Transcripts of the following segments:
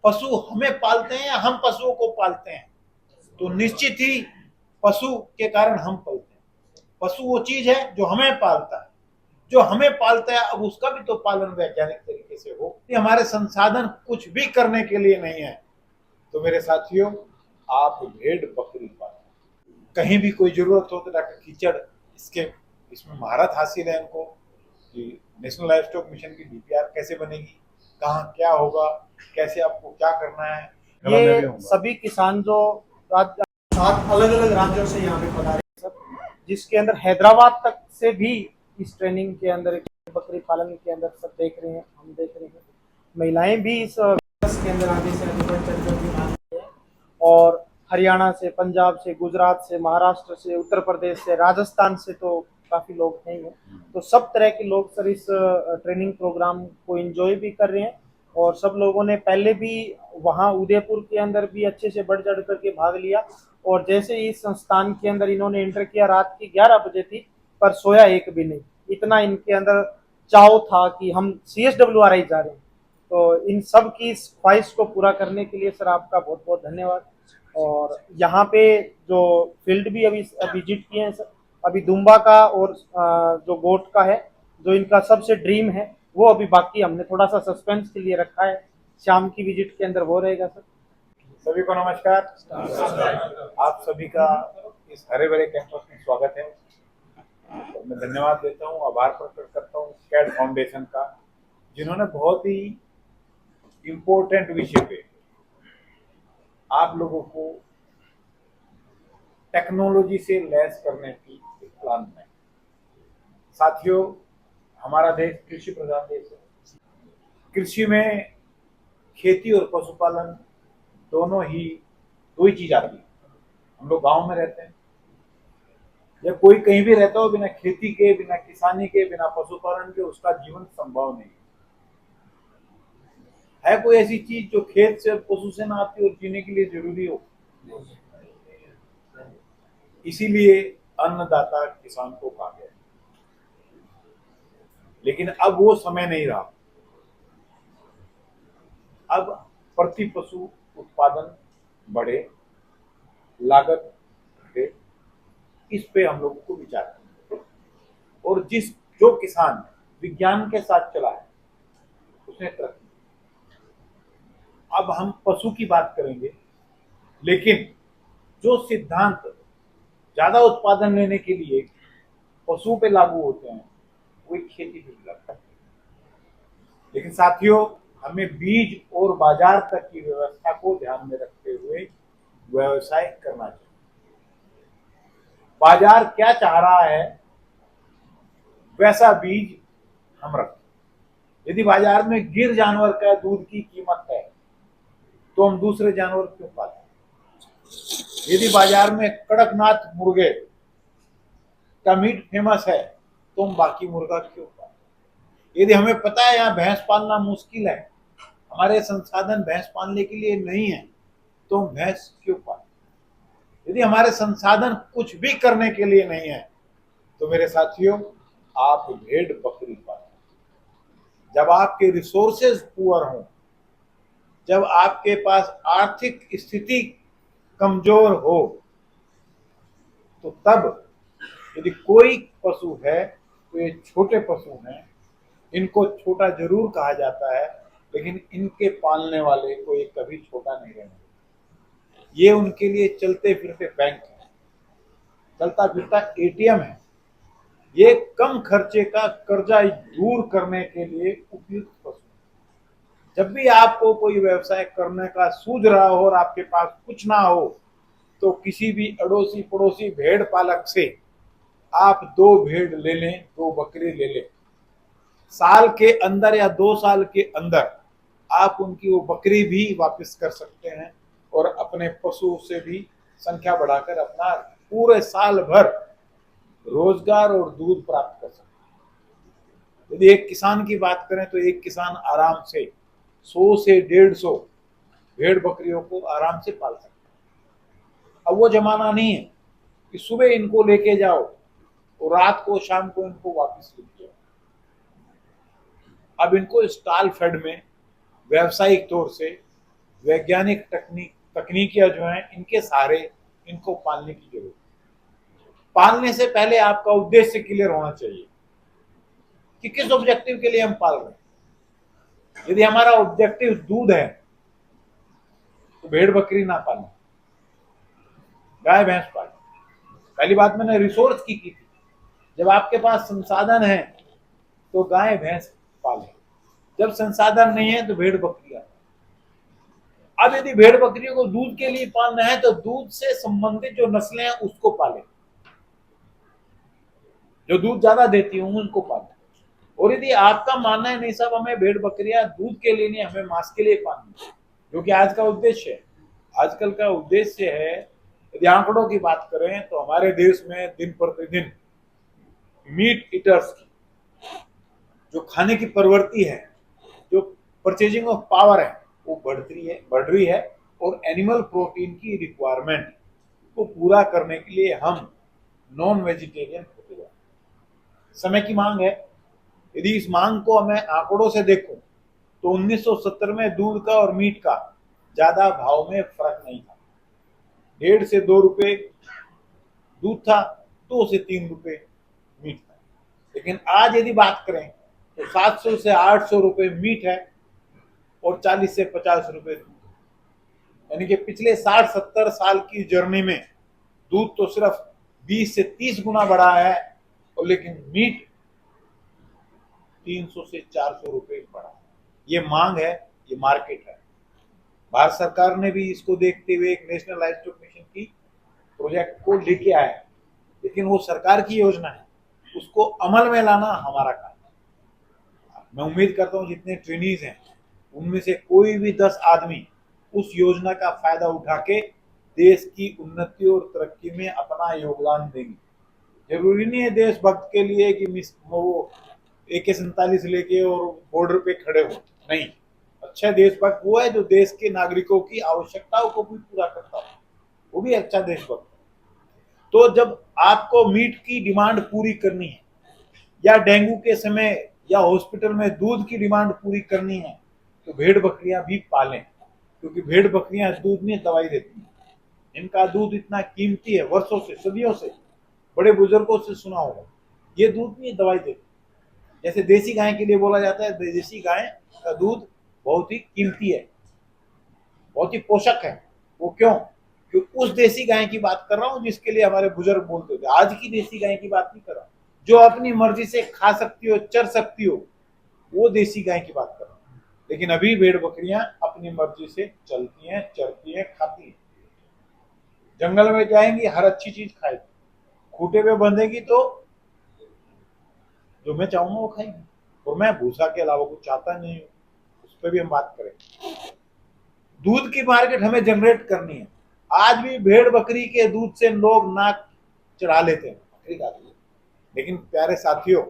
पशु हमें पालते हैं या हम पशुओं को पालते हैं? तो निश्चित ही पशु के कारण हम पलते हैं। पशु वो चीज है जो हमें पालता है, जो हमें पालता है, अब उसका भी तो पालन वैज्ञानिक तरीके से हो। ये हमारे संसाधन कुछ भी करने के लिए नहीं है। तो मेरे साथियों, आप भेड़ बकरी पालें। कहीं भी कोई जरूरत हो तो डॉक्टर कीचड़ इसमें महारत हासिल है इनको कि नेशनल लाइफ स्टॉक मिशन की डीपीआर कैसे बनेगी, कहाँ क्या होगा, कैसे आपको क्या करना है। ये सभी किसान जो राज्य 7 अलग अलग राज्यों से यहाँ पे पधारे सर, जिसके अंदर हैदराबाद तक से भी इस ट्रेनिंग के अंदर बकरी पालन के अंदर सब देख रहे हैं, हम देख रहे हैं। महिलाएं भी इस के अंदर आगे से आगे बढ़ चढ़ कर भाग रही हैं और हरियाणा से, पंजाब से, गुजरात से, महाराष्ट्र से, उत्तर प्रदेश से, राजस्थान से तो काफी लोग हैं। तो सब तरह के लोग सर इस ट्रेनिंग प्रोग्राम को एंजॉय भी कर रहे हैं और सब लोगों ने पहले भी वहाँ उदयपुर के अंदर भी अच्छे से बढ़ चढ़ करके भाग लिया। और जैसे इस संस्थान के अंदर इन्होंने एंटर किया, रात की 11 बजे थी, पर सोया एक भी नहीं। इतना इनके अंदर चाव था कि हम CSWRI जा रहे हैं। तो इन सब की ख्वाहिश को पूरा करने के लिए सर आपका बहुत बहुत धन्यवाद। और यहाँ पे जो फील्ड भी अभी विजिट किए हैं सर, अभी दुम्बा का और जो गोट का है, जो इनका सबसे ड्रीम है, वो अभी बाकी हमने थोड़ा सा सस्पेंस के लिए रखा है। शाम की विजिट के अंदर वो रहेगा सर। सभी को नमस्कार। आप सभी का इस हरे भरे कैंपस में स्वागत है। तो मैं धन्यवाद देता हूँ, आभार प्रकट करता हूँ स्कैड फाउंडेशन का, जिन्होंने बहुत ही इम्पोर्टेंट विषय पे आप लोगों को टेक्नोलॉजी से लैस करने की एक प्लान बनाई। साथियों, हमारा देश कृषि प्रधान देश है। कृषि में खेती और पशुपालन दोनों ही दो ही चीज आती है। हम लोग गांव में रहते हैं, या कोई कहीं भी रहता हो, बिना खेती के, बिना किसानी के, बिना पशुपालन के उसका जीवन संभव नहीं है। कोई ऐसी चीज जो खेत से पशु से ना आती और जीने के लिए जरूरी हो? इसीलिए अन्नदाता किसान को कहा गया। लेकिन अब वो समय नहीं रहा। अब प्रति पशु उत्पादन बढ़े, लागत घटे, इस पे हम लोगों को विचार करना। और जो किसान विज्ञान के साथ चला है उसने तरक्की। अब हम पशु की बात करेंगे, लेकिन जो सिद्धांत ज्यादा उत्पादन लेने के लिए पशु पे लागू होते हैं वो खेती पे लागू है। लेकिन साथियों, हमें बीज और बाजार तक की व्यवस्था को ध्यान में रखते हुए व्यवसाय करना चाहिए। बाजार क्या चाह रहा है वैसा बीज हम रखें। यदि बाजार में गिर जानवर का दूध की कीमत है तो हम दूसरे जानवर क्यों पालें? यदि बाजार में कड़कनाथ मुर्गे का मीट फेमस है तो हम बाकी मुर्गा क्यों पालें? यदि हमें पता है यहाँ भैंस पालना मुश्किल है, हमारे संसाधन भैंस पालने के लिए नहीं है, तो हम भैंस क्यों पालें? यदि हमारे संसाधन कुछ भी करने के लिए नहीं है, तो मेरे साथियों, आप भेड़ बकरी पालें। जब आपके रिसोर्सेज पुअर हों, जब आपके पास आर्थिक स्थिति कमजोर हो, तो तब यदि कोई पशु है तो ये छोटे पशु हैं। इनको छोटा जरूर कहा जाता है, लेकिन इनके पालने वाले को ये कभी छोटा नहीं रहने। ये उनके लिए चलते फिरते बैंक है, चलता फिरता ATM है। ये कम खर्चे का कर्जा दूर करने के लिए उपयुक्त पशु। जब भी आपको कोई व्यवसाय करने का सूझ रहा हो और आपके पास कुछ ना हो, तो किसी भी अड़ोसी पड़ोसी भेड़ पालक से आप 2 भेड़ ले लें, 2 बकरी ले लें। साल के अंदर या 2 साल के अंदर आप उनकी वो बकरी भी वापस कर सकते हैं और अपने पशु से भी संख्या बढ़ाकर अपना पूरे साल भर रोजगार और दूध प्राप्त कर सकते हैं। यदि एक किसान की बात करें तो एक किसान आराम से 100 से 150 भेड़ बकरियों को आराम से पाल सकता है। अब वो जमाना नहीं है कि सुबह इनको लेके जाओ और रात को शाम को इनको वापस लेके जाओ। अब इनको स्टॉल फेड में व्यावसायिक तौर से वैज्ञानिक तकनीकियां जो हैं इनके सहारे इनको पालने की जरूरत है। पालने से पहले आपका उद्देश्य क्लियर होना चाहिए कि किस ऑब्जेक्टिव के लिए हम पाल रहे हैं। यदि हमारा ऑब्जेक्टिव दूध है तो भेड़ बकरी ना पालें, गाय भैंस पालें। पहली बात मैंने रिसोर्स की थी। जब आपके पास संसाधन है तो गाय भैंस पालें, जब संसाधन नहीं है तो भेड़ बकरियां। अब यदि भेड़ बकरियों को दूध के लिए पालना है तो दूध से संबंधित जो नस्लें हैं उसको पालें, जो दूध ज्यादा देती हूँ उनको पालें। और यदि आपका मानना है नहीं साहब हमें भेड़ बकरियां दूध के लिए नहीं, हमें मांस के लिए पालनी, जो कि आज का उद्देश्य है, आजकल का उद्देश्य है। यदि आंकड़ों की बात करें तो हमारे देश में दिन प्रतिदिन मीट ईटर्स की जो खाने की प्रवृत्ति है, जो परचेजिंग ऑफ पावर है, वो बढ़ रही है। और एनिमल प्रोटीन की रिक्वायरमेंट को पूरा करने के लिए हम नॉन वेजिटेरियन होते जा रहे हैं। समय की मांग है। यदि इस मांग को मैं आंकड़ों से देखूं तो 1970 में दूध का और मीट का ज्यादा भाव में फर्क नहीं था। 1.5 से 2 रुपए दूध था, 2 से 3 रुपए मीट था। लेकिन आज यदि बात करें तो 700 से 800 रुपए मीट है और 40 से 50 रुपए दूध। यानी कि पिछले 60-70 साल की जर्नी में दूध तो सिर्फ 20 से 30 गुना बढ़ा है, और लेकिन मीट 300 से 400 रुपए बढ़ा। ये मांग है, ये मार्केट है। भारत सरकार ने भी इसको देखते हुए एक नेशनल लाइवस्टॉक मिशन की प्रोजेक्ट को लेके आया है, लेकिन वो सरकार की योजना है, उसको अमल में लाना हमारा काम है। मैं उम्मीद करता हूँ जितने ट्रेनीज हैं उनमें से कोई भी 10 आदमी उस योजना का फायदा उठा के देश की उन्नति और तरक्की में अपना योगदान देंगे। जरूरी नहीं है देशभक्त के लिए कि वो AK-47 लेके और बॉर्डर पे खड़े हो, नहीं। अच्छा देशभक्त वो है जो देश के नागरिकों की आवश्यकताओं को भी पूरा करता हो, वो भी अच्छा देशभक्त। तो जब आपको मीट की डिमांड पूरी करनी है, या डेंगू के समय या हॉस्पिटल में दूध की डिमांड पूरी करनी है, तो भेड़ बकरियां भी पालें, क्योंकि भेड़ बकरियां दूध में दवाई देती हैं। इनका दूध इतना कीमती है, वर्षों से, सदियों से, बड़े बुजुर्गों से सुना होगा, ये दूध में दवाई देती है। जैसे देसी गाय के लिए बोला जाता है देसी गाय का दूध बहुत ही कीमती है, बहुत ही पोषक है। वो क्यों? क्योंकि उस देसी गाय की बात कर रहा हूं जिसके लिए हमारे बुजुर्ग बोलते थे। आज की देसी गाय की बात नहीं कर रहा, जो अपनी मर्जी से खा सकती हो, चर सकती हो, वो देसी गाय की बात कर रहा हूं। लेकिन अभी भेड़ बकरियां अपनी मर्जी से चलती हैं, चरती हैं, खाती हैं। जंगल में जाएंगी, हर अच्छी चीज खाएगी, खूटे पे बंधेगी तो जो मैं चाहूंगा वो खाएगी। और मैं भूसा के अलावा कुछ चाहता नहीं हूँ, उस पर भी हम बात करें। दूध की मार्केट हमें जनरेट करनी है। आज भी भेड़ बकरी के दूध से लोग नाक चढ़ा लेते हैं, बकरी खाती है। लेकिन प्यारे साथियों,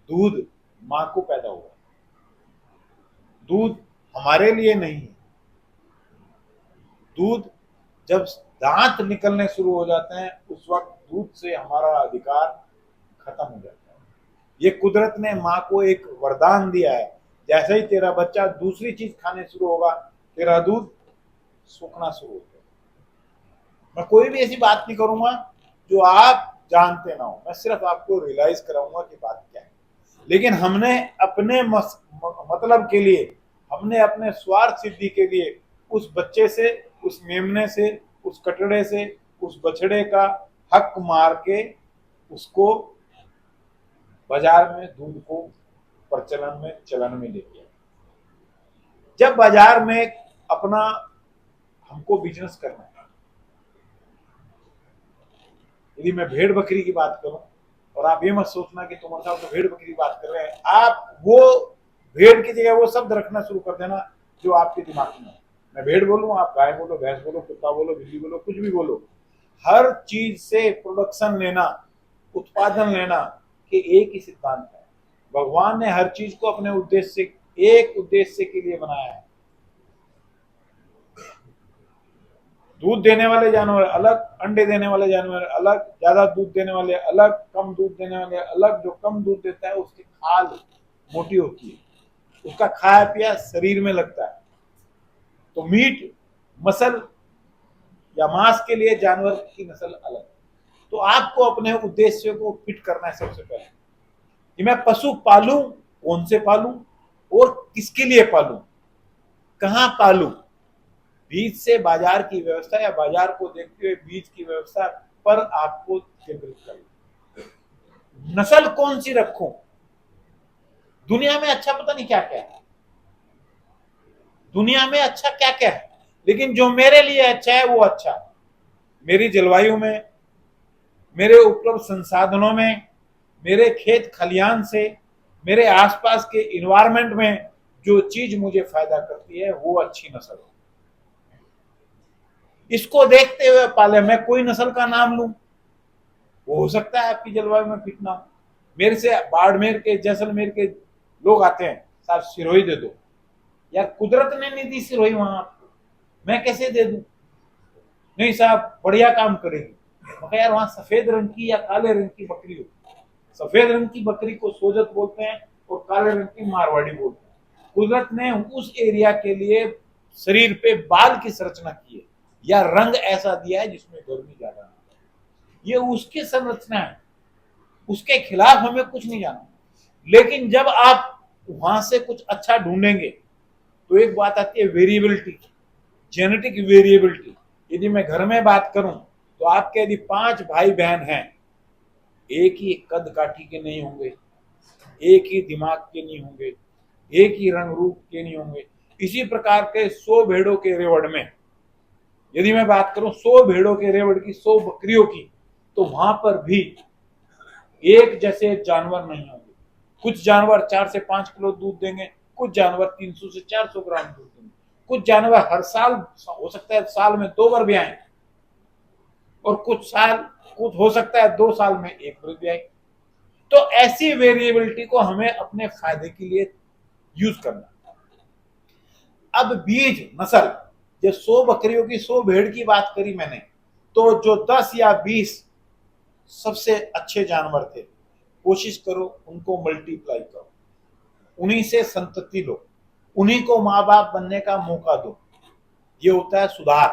दूध मां को पैदा हुआ, दूध हमारे लिए नहीं है। दूध जब दांत निकलने शुरू हो जाते हैं उस वक्त दूध से हमारा अधिकार खत्म हो जाता है। ये कुदरत ने माँ को एक वरदान दिया है, जैसे ही तेरा बच्चा दूसरी चीज खाने शुरू होगा तेरा दूध सूखना शुरू हो जाएगा। मैं कोई भी ऐसी बात नहीं करूंगा जो आप जानते ना हो, मैं सिर्फ आपको रियलाइज कराऊंगा कि बात क्या है। लेकिन हमने अपने मतलब के लिए, हमने अपने स्वार्थ सिद्धि के लिए उस बच्चे से, उस मेमने से, उस कटड़े से, उस बछड़े का हक मार के उसको बाजार में दूध को प्रचलन में, चलन में लेके आए। जब बाजार में अपना हमको बिजनेस करना है, यदि मैं भेड़ बकरी की बात करूं, और आप ये मत सोचना कि तुम साहब तो भेड़ बकरी की बात कर रहे हैं, आप वो भेड़ की जगह वो शब्द रखना शुरू कर देना जो आपके दिमाग में है। मैं भेड़ बोलूं, आप गाय बोलो, भैंस बोलो, कुत्ता बोलो, बिल्ली बोलो, कुछ भी बोलो, हर चीज से प्रोडक्शन लेना, उत्पादन लेना के एक ही सिद्धांत है। भगवान ने हर चीज को अपने उद्देश्य, एक उद्देश्य के लिए बनाया है। दूध देने वाले जानवर अलग, अंडे देने वाले जानवर अलग, ज्यादा दूध देने वाले अलग, कम दूध देने वाले अलग। जो कम दूध देता है उसकी खाल मोटी होती है, उसका खाया पिया शरीर में लगता है। तो मीट मसल या मांस के लिए जानवर की नस्ल अलग। तो आपको अपने उद्देश्य को फिट करना है सबसे पहले कि मैं पशु पालूं, कौन से पालूं और किसके लिए पालूं, कहां पालूं। बीज से बाजार की व्यवस्था या बाजार को देखते हुए बीज की व्यवस्था पर आपको केंद्रित करना। नस्ल कौन सी रखूं, दुनिया में अच्छा पता नहीं क्या क्या है, दुनिया में अच्छा क्या क्या है, लेकिन जो मेरे लिए अच्छा है वो अच्छा है। मेरी जलवायु में, मेरे उपलब्ध संसाधनों में, मेरे खेत खलियान से, मेरे आसपास के इन्वायरमेंट में जो चीज मुझे फायदा करती है वो अच्छी नस्ल है। इसको देखते हुए पाले। मैं कोई नस्ल का नाम लूं, वो हो सकता है आपकी जलवायु में फिट ना हो। मेरे से बाड़मेर के, जैसलमेर के लोग आते हैं, साहब सिरोही दे दो। यार कुदरत ने नहीं दी सिरोही वहां आपको, मैं कैसे दे दूं? नहीं साहब बढ़िया काम करेगी। मगर यार वहां सफेद रंग की या काले रंग की बकरी हो, सफेद रंग की बकरी को सोजत बोलते हैं और काले रंग की मारवाड़ी बोलते हैं। कुदरत ने उस एरिया के लिए शरीर पे बाल की संरचना की है या रंग ऐसा दिया है जिसमें गर्मी ज्यादा है, ये उसकी संरचना है, उसके खिलाफ हमें कुछ नहीं जाना। लेकिन जब आप वहां से कुछ अच्छा ढूंढेंगे तो एक बात आती है वेरिएबिलिटी, जेनेटिक वेरिएबिलिटी। यदि मैं घर में बात करूं तो आपके यदि 5 भाई बहन हैं, एक ही कद काठी के नहीं होंगे, एक ही दिमाग के नहीं होंगे, एक ही रंग रूप के नहीं होंगे। इसी प्रकार के 100 भेड़ों के रेवड़ में यदि मैं बात करूं 100 भेड़ों के रेवड़ की, 100 बकरियों की, तो वहां पर भी एक जैसे जानवर नहीं होंगे। कुछ जानवर 4 से 5 किलो दूध देंगे, कुछ जानवर 300 से 400 ग्राम दूध देंगे, कुछ जानवर हर साल, हो सकता है साल में 2 बार भी आए, और कुछ हो सकता है 2 साल में 1 बार भी आए। तो ऐसी वेरिएबिलिटी को हमें अपने फायदे के लिए यूज करना। अब बीज नस्ल, जो 100 बकरियों की 100 भेड़ की बात करी मैंने, तो जो 10 या 20 सबसे अच्छे जानवर थे, कोशिश करो उनको मल्टीप्लाई करो, उन्हीं से संतति लो, उन्हीं को माँ बाप बनने का मौका दो। ये होता है सुधार,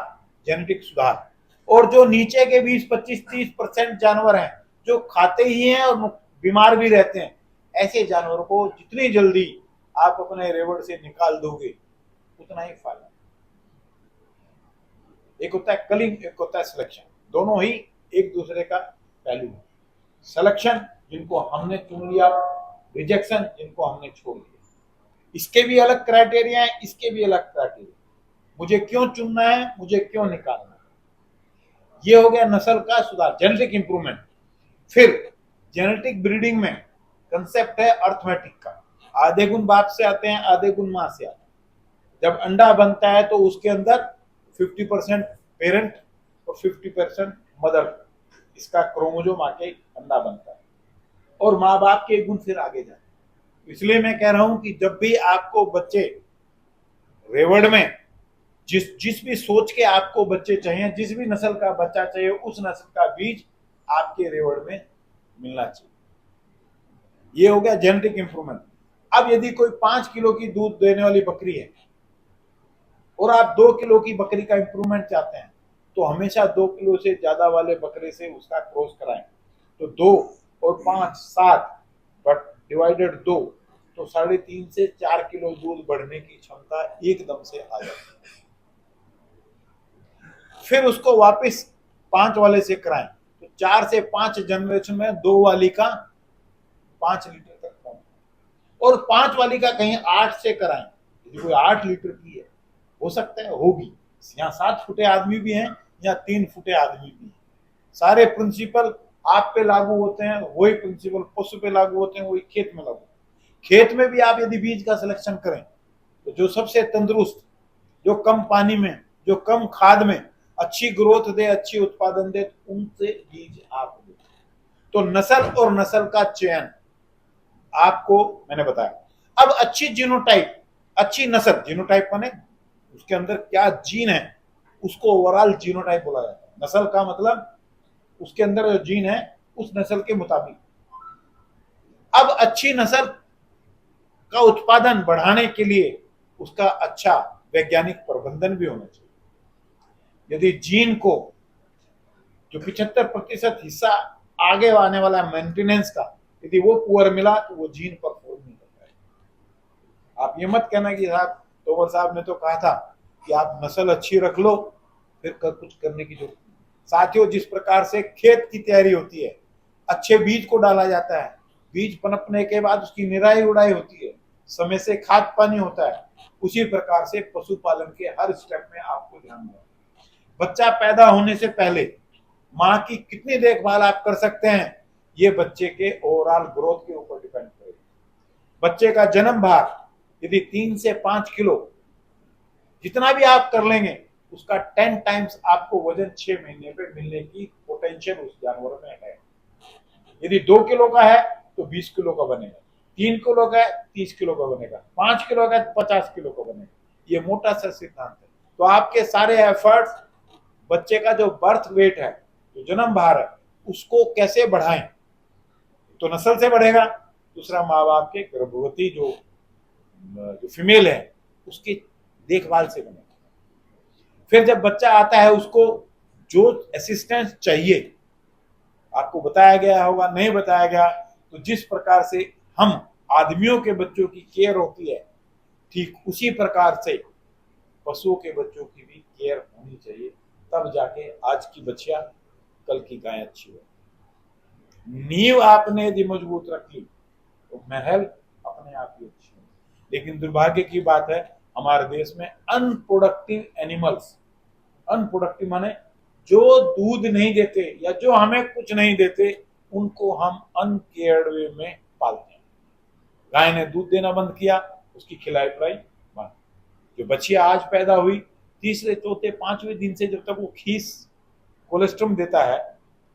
जेनेटिक सुधार। और जो नीचे के 20, 25, 30% जानवर हैं जो खाते ही हैं और बीमार भी रहते हैं, ऐसे जानवरों को जितनी जल्दी आप अपने रेवड़ से निकाल दोगे उतना ही फायदा। एक होता है कलिंग, एक होता है सिलेक्शन, दोनों ही एक दूसरे का पहलू है। सिलेक्शन जिनको हमने चुन लिया, रिजेक्शन जिनको हमने छोड़ दिया। इसके भी अलग क्राइटेरिया है, इसके भी अलग क्राइटेरिया। मुझे क्यों चुनना है, मुझे क्यों निकालना है। ये हो गया नस्ल का सुधार, जेनेटिक इंप्रूवमेंट। फिर जेनेटिक ब्रीडिंग में कंसेप्ट है अर्थमेटिक का। आधे गुण बाप से आते हैं, आधे गुण मां से आते हैं। जब अंडा बनता है तो उसके अंदर 50% पेरेंट और 50% मदर, इसका क्रोमोजोम आके अंडा बनता है, और माँ बाप के गुण फिर आगे जाते हैं। इसलिए मैं कह रहा हूं कि जब भी आपको बच्चे रेवड़ में, जिस भी सोच के आपको बच्चे चाहिए, जिस भी नस्ल का बच्चा चाहिए, उस नस्ल का बीज आपके रेवड़ में मिलना चाहिए। ये हो गया जेनेटिक इंप्रूवमेंट। अब यदि कोई 5 किलो की दूध देने वाली बकरी है और आप 2 किलो की बकरी का इंप्रूवमेंट चाहते हैं, तो हमेशा 2 किलो से ज्यादा वाले बकरे से उसका क्रॉस कराएं। तो 2 और 5 7, बट डिवाइडेड 2, तो 3.5 से 4 किलो दूध बढ़ने की क्षमता एकदम से आ जाती है। फिर उसको वापस 5 वाले से कराएं, तो 4 से 5 जनरेशन में 2 वाली का 5 लीटर तक पहुंच, और 5 वाली का कहीं 8 से कराएं। यदि कोई 8 लीटर की है, हो सकता है होगी, यहाँ 7 फुटे आदमी भी हैं या 3 फुटे आदमी भी हैं। सारे प्रिंसिपल आप पे लागू होते हैं, वही प्रिंसिपल पशु पे लागू होते हैं, वही खेत में लागू। खेत में भी आप यदि बीज का सिलेक्शन करें तो जो सबसे तंदुरुस्त, जो कम पानी में, जो कम खाद में अच्छी ग्रोथ दे, अच्छी उत्पादन दे, उनसे बीज आप दे। तो नस्ल और नस्ल का चयन आपको मैंने बताया। अब अच्छी जीनोटाइप, अच्छी नस्ल, जीनोटाइप माने उसके अंदर क्या जीन है, उसको ओवरऑल जीनोटाइप बोला जाता है। नस्ल का मतलब उसके अंदर जो जीन है उस नस्ल के मुताबिक। अब अच्छी नस्ल का उत्पादन बढ़ाने के लिए उसका अच्छा वैज्ञानिक प्रबंधन भी होना चाहिए। यदि जीन को जो 75% हिस्सा आगे आने वाला मेंटेनेंस का, यदि वो पुअर मिला तो वो जीन परफॉर्म नहीं कर पाएगा। आप ये मत कहना कि साहब तोमर साहब ने तो कहा था कि आप नस्ल अच्छी रख लो फिर कुछ करने की जरूरत नहीं। साथियों, जिस प्रकार से खेत की तैयारी होती है, अच्छे बीज को डाला जाता है, बीज पनपने के बाद उसकी निराई उड़ाई होती है, समय से खाद पानी होता है, उसी प्रकार से पशुपालन के हर स्टेप में आपको ध्यान देना। बच्चा पैदा होने से पहले माँ की कितनी देखभाल आप कर सकते हैं, ये बच्चे के ओवरऑल ग्रोथ के ऊपर डिपेंड करेगा। बच्चे का जन्म भार यदि 3 से 5 किलो जितना भी आप कर लेंगे, उसका 10 टाइम्स आपको वजन 6 महीने पे मिलने की पोटेंशियल उस जानवर में है। यदि 2 किलो का है तो 20 किलो का बनेगा, 3 किलो का है 30 किलो का बनेगा, 5 किलो का है 50 किलो का बनेगा। ये मोटा सा सिद्धांत है। तो आपके सारे एफर्ट्स बच्चे का जो बर्थ वेट है, जो जन्म भार है, उसको कैसे बढ़ाएं, तो नस्ल से बढ़ेगा। दूसरा, माँ बाप के गर्भवती जो फीमेल है उसकी देखभाल से बनेगा। फिर जब बच्चा आता है उसको जो असिस्टेंस चाहिए, आपको बताया गया होगा, नहीं बताया गया तो जिस प्रकार से हम आदमियों के बच्चों की केयर होती है, ठीक उसी प्रकार से पशुओं के बच्चों की भी केयर होनी चाहिए। तब जाके आज की बच्चियां कल की गाय अच्छी हो। नींव आपने यदि मजबूत रखी तो महल अपने आप ही अच्छी हो। लेकिन दुर्भाग्य की बात है, हमारे देश में अनप्रोडक्टिव एनिमल्स, अनप्रोडक्टिव माने जो दूध नहीं देते या जो हमें कुछ नहीं देते, उनको हम अनकेयर्ड वे में पालते हैं। गाय ने दूध देना बंद किया, उसकी खिलाई पिलाई बंद। जो बच्चियां आज पैदा हुई, तीसरे चौथे पांचवें दिन से जब तक वो खीस कोलेस्ट्रॉम देता है,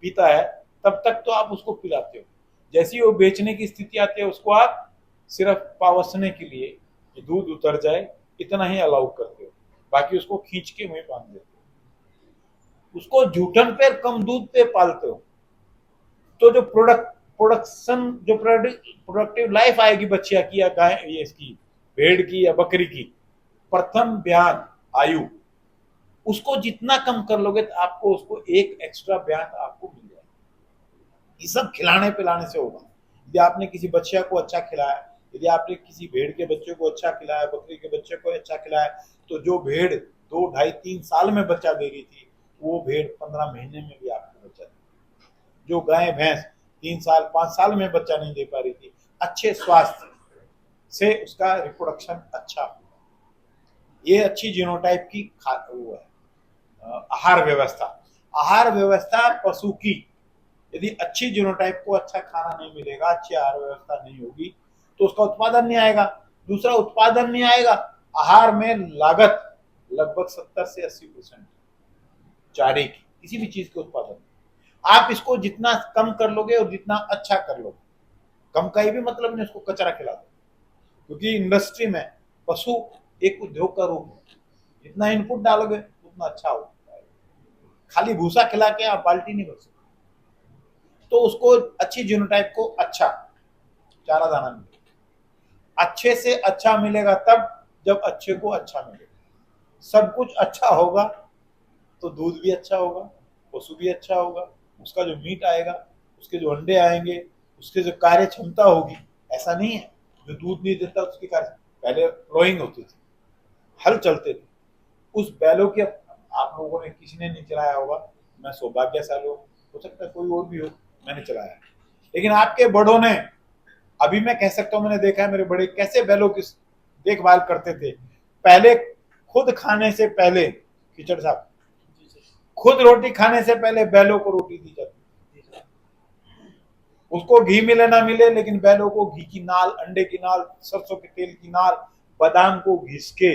पीता है, तब तक तो आप उसको पिलाते हो। जैसी वो बेचने की स्थिति आती है, उसको आप सिर्फ पावसने के लिए कि दूध उतर जाए इतना ही अलाउ करते हो, बाकी उसको खींच के मुंह बांध देते हो। उसको जूठन पे कम दूध पे पालते हो, तो जो प्रोडक्शन जो प्रोडक्टिव लाइफ आएगी बच्चिया की या गाय ये इसकी भेड़ की या बकरी की, प्रथम ब्यान आयु, उसको जितना कम कर लोगे तो आपको उसको एक एक्स्ट्रा ब्यान आपको मिल जाएगा। ये सब खिलाने पिलाने से होगा। यदि आपने किसी बच्चिया को अच्छा खिलाया, यदि आपने किसी भेड़ के बच्चे को अच्छा खिलाया, बकरी के बच्चे को अच्छा खिलाया, तो जो भेड़ 2, 2.5, 3 साल में बच्चा दे रही थी, वो भेड़ 15 महीने में भी आपको बच्चा दे। जो गाय भैंस 3 साल 5 साल में बच्चा नहीं दे पा रही थी, अच्छे स्वास्थ्य से उसका रिप्रोडक्शन अच्छा हुआ। ये अच्छी जीनोटाइप की वो है आहार व्यवस्था। आहार व्यवस्था पशु की यदि अच्छी जीनोटाइप को अच्छा खाना नहीं मिलेगा, अच्छी आहार व्यवस्था नहीं होगी, तो उसका उत्पादन नहीं आएगा। दूसरा, उत्पादन नहीं आएगा, आहार में लागत लगभग 70 से 80% चारे की, किसी भी चीज के उत्पादन। आप इसको जितना कम कर लोगे और जितना अच्छा कर लोगे, कम का ही भी मतलब नहीं उसको कचरा खिला दो, क्योंकि इंडस्ट्री में पशु एक उद्योग का रूप है। जितना इनपुट डालोगे उतना अच्छा होगा। खाली भूसा खिला के आप बाल्टी नहीं भर सकते। तो उसको अच्छी जीनोटाइप को अच्छा चारा दाना मिलेगा। अच्छे से अच्छा मिलेगा तब जब अच्छे को अच्छा मिलेगा। सब कुछ अच्छा होगा तो दूध भी अच्छा होगा, पशु भी अच्छा होगा, उसका जो मीट आएगा, उसके जो अंडे आएंगे, उसके जो कार्य क्षमता होगी। ऐसा नहीं है जो दूध नहीं देता उसकी कार्य, पहले प्लोइंग होती थी, हल चलते थे, उस बैलों की आप लोगों ने किसी ने नहीं चलाया होगा, मैं सौभाग्यशाली हो सकता है कोई और भी हो, मैंने चलाया। लेकिन आपके बड़ों ने, अभी मैं कह सकता हूं मैंने देखा है मेरे बड़े कैसे बैलों की देखभाल करते थे। पहले खुद खाने से पहले, किचड़ साहब, खुद रोटी खाने से पहले बैलों को रोटी दी जाती, उसको घी मिले ना मिले, लेकिन बैलों को घी की नाल, अंडे की नाल, सरसों के तेल की नाल, बादाम को घिस के,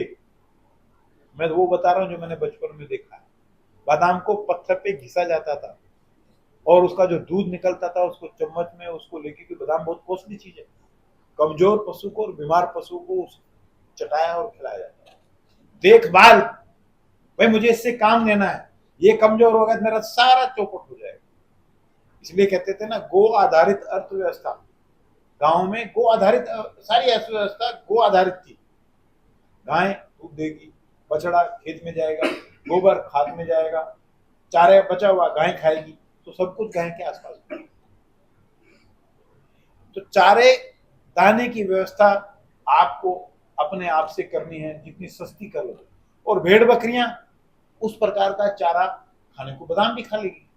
मैं वो बता रहा हूं जो मैंने बचपन में देखा है। बादाम को पत्थर पे घिसा जाता था और उसका जो दूध निकलता था उसको चम्मच में उसको लेके, कि बादाम बहुत कॉस्टली चीज है, कमजोर पशु को और बीमार पशु को चटाया और खिलाया जाता है। देखभाल, भाई मुझे इससे काम लेना है, ये कमजोर होगा तो मेरा सारा चौपट हो जाएगा। इसलिए कहते थे ना, गो आधारित अर्थव्यवस्था। गांव में गो आधारित सारी अर्थव्यवस्था गो आधारित थी। गाय दूध देगी, बछड़ा खेत में जाएगा, गोबर खाद में जाएगा, चारे बचा हुआ गाय खाएगी, तो सब कुछ गाय के आसपास होगा। तो चारे दाने की व्यवस्था आपको अपने आप से करनी है, जितनी सस्ती कर लो। और भेड़ बकरियां उस प्रकार का चारा खाने को बादाम भी खा लेगी,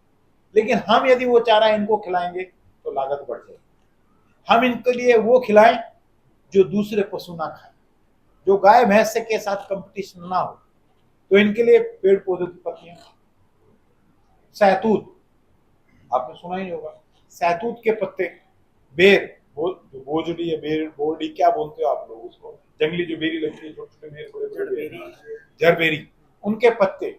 लेकिन हम यदि वो चारा इनको खिलाएंगे तो लागत बढ़ जाएगी। हम इनके लिए वो खिलाएं जो दूसरे पशु ना खाएं, जो गाय भैंस के साथ कंपटीशन ना हो। तो इनके लिए पेड़ पौधों की पत्तियां, सहतूत, आपने सुना ही होगा, सहतूत के पत्ते, बेर, बोजड़ी या बेर, बोरडी, क्या बोलते हो आप लोग उसको, जंगली जो बेरी लगती है, छोटे छोटे बेर, बड़े बड़े, जरबेरी, उनके पत्ते,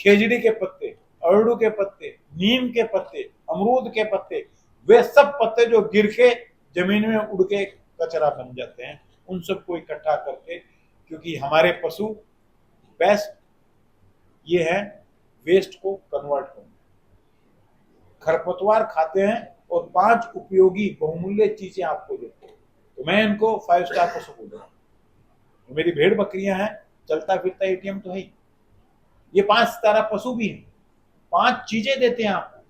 खेजड़ी के पत्ते, अरडू के पत्ते, नीम के पत्ते, अमरूद के पत्ते, वे सब पत्ते जो गिर के जमीन में उड़ के कचरा बन जाते हैं, उन सबको इकट्ठा करके, क्योंकि हमारे पशु बेस्ट ये है वेस्ट को कन्वर्ट करना, खरपतवार खाते हैं और 5 उपयोगी बहुमूल्य चीजें आपको देते हैं। तो मैं इनको 5 स्टार पशु बोलूंगा। तो मेरी भेड़ बकरियां हैं, चलता फिरता एटीएम तो है ही, ये 5 सितारा पशु भी हैं, 5 चीजें देते हैं आपको,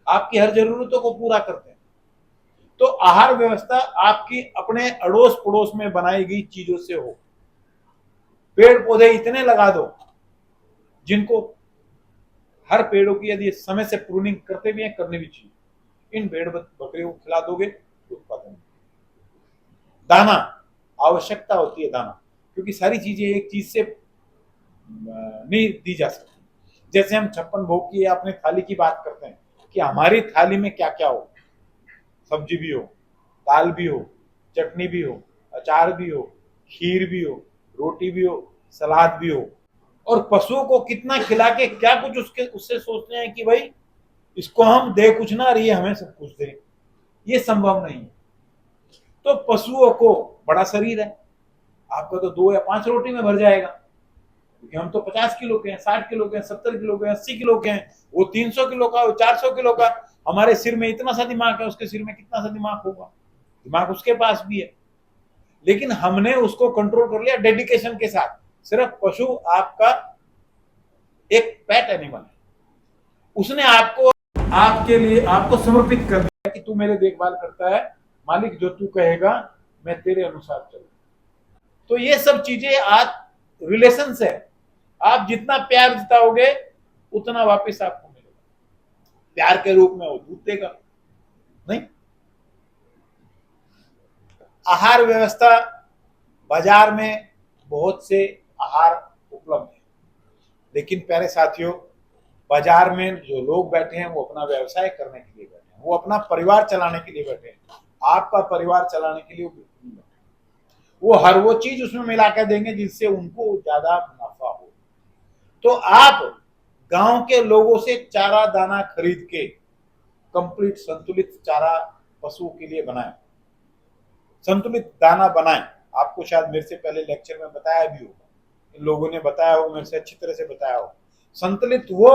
आपकी हर जरूरतों को पूरा करते हैं। तो आहार व्यवस्था आपकी अपने अड़ोस पड़ोस में बनाई गई चीजों से हो। पेड़ पौधे इतने लगा दो जिनको हर पेड़ों की यदि समय से प्रूनिंग करते भी हैं, करनी भी चाहिए। इन भेड़ बकरियों को खिला दोगे तो उत्पादन। दाना, आवश्यकता होती है दाना, क्योंकि सारी चीजें एक चीज से नहीं दी जा सकती। जैसे हम 56 भोग की अपने थाली की बात करते हैं कि हमारी थाली में क्या क्या हो, सब्जी भी हो, दाल भी हो, चटनी भी हो, अचार भी हो, खीर भी हो, रोटी भी हो, सलाद भी हो। और पशुओं को कितना खिला के क्या कुछ उससे सोचते हैं कि भाई इसको हम दे कुछ ना रही है, हमें सब कुछ दे, ये संभव नहीं है। तो पशुओं को बड़ा शरीर है, आपका तो 2 या 5 रोटी में भर जाएगा, क्योंकि हम तो 50 किलो के हैं, 60 किलो के हैं, 70 किलो के हैं, 80 किलो के हैं, वो 300 किलो का, वो 400 किलो का। हमारे सिर में इतना सा दिमाग है, उसके सिर में कितना सा दिमाग होगा, दिमाग उसके पास भी है, लेकिन हमने उसको कंट्रोल कर लिया डेडिकेशन के साथ। सिर्फ पशु आपका एक पेट एनिमल है, उसने आपको आपके लिए आपको समर्पित कर दिया कि तू मेरे देखभाल करता है, मालिक जो तू कहेगा मैं तेरे अनुसार चलूं। तो ये सब चीजें आज रिलेशन है, आप जितना प्यार जताओगे उतना वापस आपको मिलेगा। प्यार के रूप में वो दूध देगा नहीं। आहार व्यवस्था, बाजार में बहुत से आहार उपलब्ध है, लेकिन प्यारे साथियों, बाजार में जो लोग बैठे हैं वो अपना व्यवसाय करने के लिए बैठे हैं, वो अपना परिवार चलाने के लिए बैठे हैं। आपका परिवार चलाने के लिए वो हर वो चीज उसमें मिला कर देंगे जिससे उनको ज्यादा मुनाफा हो। तो आप गांव के लोगों से चारा दाना खरीद के कंप्लीट संतुलित चारा पशुओं के लिए बनाएं, संतुलित दाना बनाएं। आपको शायद मेरे से पहले लेक्चर में बताया भी होगा, इन लोगों ने बताया हो, मेरे से अच्छी तरह से बताया हो। संतुलित वो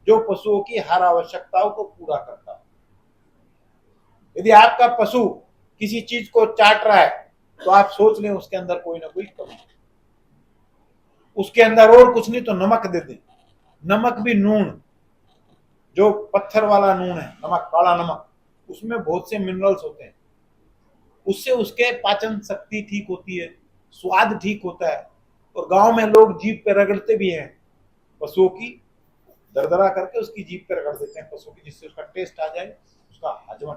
जो पशुओं की हर आवश्यकताओं को पूरा करता हो। यदि आपका पशु किसी चीज को चाट रहा है तो आप सोच लें उसके अंदर कोई ना कोई कमी, उसके अंदर और कुछ नहीं तो नमक दे दें। नमक भी नून, जो पत्थर वाला नून है, नमक, काला नमक, उसमें बहुत से मिनरल्स होते हैं, उससे उसके पाचन शक्ति ठीक होती है, स्वाद ठीक होता है। और गांव में लोग जीभ पे रगड़ते भी हैं, पशुओं की दरदरा करके उसकी जीभ पे रगड़ देते हैं पशु की, जिससे उसका टेस्ट आ जाए, उसका हजम।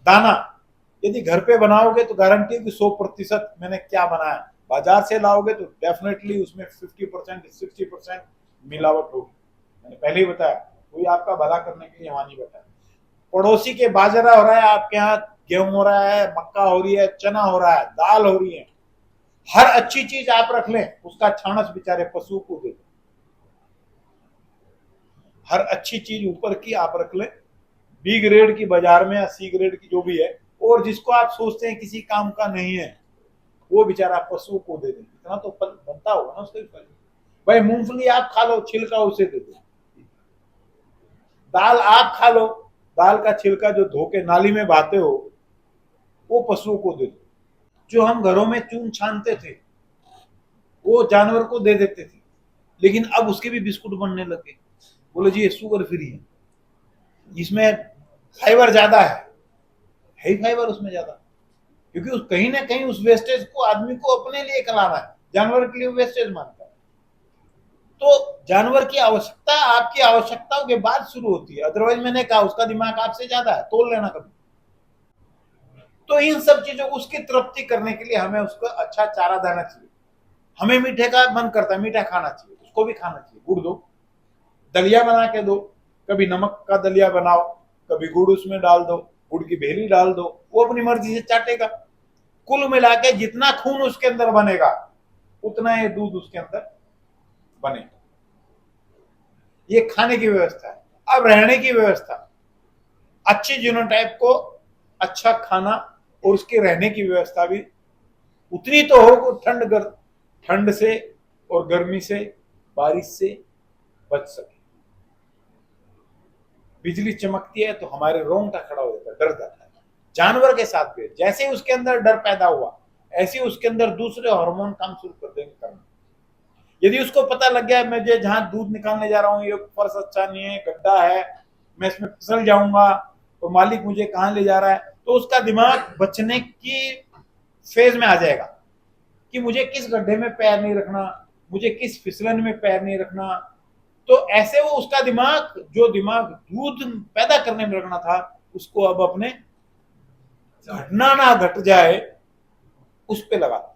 दाना यदि घर पे बनाओगे तो गारंटी है कि 100% मैंने क्या बनाया। बाजार से लाओगे तो डेफिनेटली उसमें 50% 60% मिलावट होगी। मैंने पहले ही बताया, कोई आपका भला करने के लिए वहां नहीं बैठा। पड़ोसी के बाजरा हो रहा है, आपके यहाँ गेहूं हो रहा है, मक्का हो रही है, चना हो रहा है, दाल हो रही है, हर अच्छी चीज आप रख लें, उसका छानस बेचारे पशु को दे दो। हर अच्छी चीज ऊपर की आप रख लें, बी ग्रेड की बाजार में या सी ग्रेड की जो भी है, और जिसको आप सोचते हैं किसी काम का नहीं है, वो बेचारा पशु को दे दें। इतना तो फल बनता होगा ना उसके फल। भाई मूंगफली आप खा लो, छिलका उसे दे दो। दाल आप खा लो, दाल का छिलका जो धो के नाली में बहाते हो, वो पशुओं को दे दो। जो हम घरों में चून छानते थे वो जानवर को दे देते थे। लेकिन अब उसके भी बिस्कुट बनने लगे। बोले जी ये शुगर फ्री है, इसमें फाइबर ज्यादा है ही फाइबर उसमें ज्यादा, क्योंकि उस कहीं ना कहीं उस वेस्टेज को आदमी को अपने लिए खिला रहा है, जानवर के लिए वेस्टेज मानता है। तो जानवर की आवश्यकता आपकी आवश्यकताओं के बाद शुरू होती है, अदरवाइज मैंने कहा उसका दिमाग आपसे ज्यादा है, तोल लेना कभी। तो इन सब चीजों को उसकी तृप्ति करने के लिए हमें उसको अच्छा चारा देना चाहिए। हमें मीठे का मन करता है, मीठा खाना चाहिए, उसको भी खाना चाहिए। गुड़ दो, दलिया बना के दो, कभी नमक का दलिया बनाओ, कभी गुड़ उसमें डाल दो, गुड़ की भेली डाल दो, वो अपनी मर्जी से चाटेगा। कुल मिला के जितना खून उसके अंदर बनेगा उतना ये दूध उसके अंदर बनेगा। ये खाने की व्यवस्था है। अब रहने की व्यवस्था, अच्छी जीनोटाइप को अच्छा खाना और उसके रहने की व्यवस्था भी उतनी तो हो, ठंड से और गर्मी से, बारिश से बच सके। बिजली चमकती है तो हमारे रोंगटा खड़ा हो जाता है, डर जाता है। जानवर के साथ भी जैसे उसके अंदर डर पैदा हुआ, ऐसे उसके अंदर दूसरे हार्मोन काम शुरू कर देंगे करना। यदि उसको पता लग गया मैं जहां दूध निकालने जा रहा हूँ ये फर्श अच्छा नहीं है, गड्ढा है, मैं इसमें फिसल जाऊंगा, तो मालिक मुझे कहां ले जा रहा है, तो उसका दिमाग बचने की फेज में आ जाएगा कि मुझे किस गड्ढे में पैर नहीं रखना, मुझे किस फिसलन में पैर नहीं रखना। तो ऐसे वो उसका दिमाग, जो दिमाग दूध पैदा करने में रखना था, उसको अब अपने घटना ना घट जाए उस पे लगा।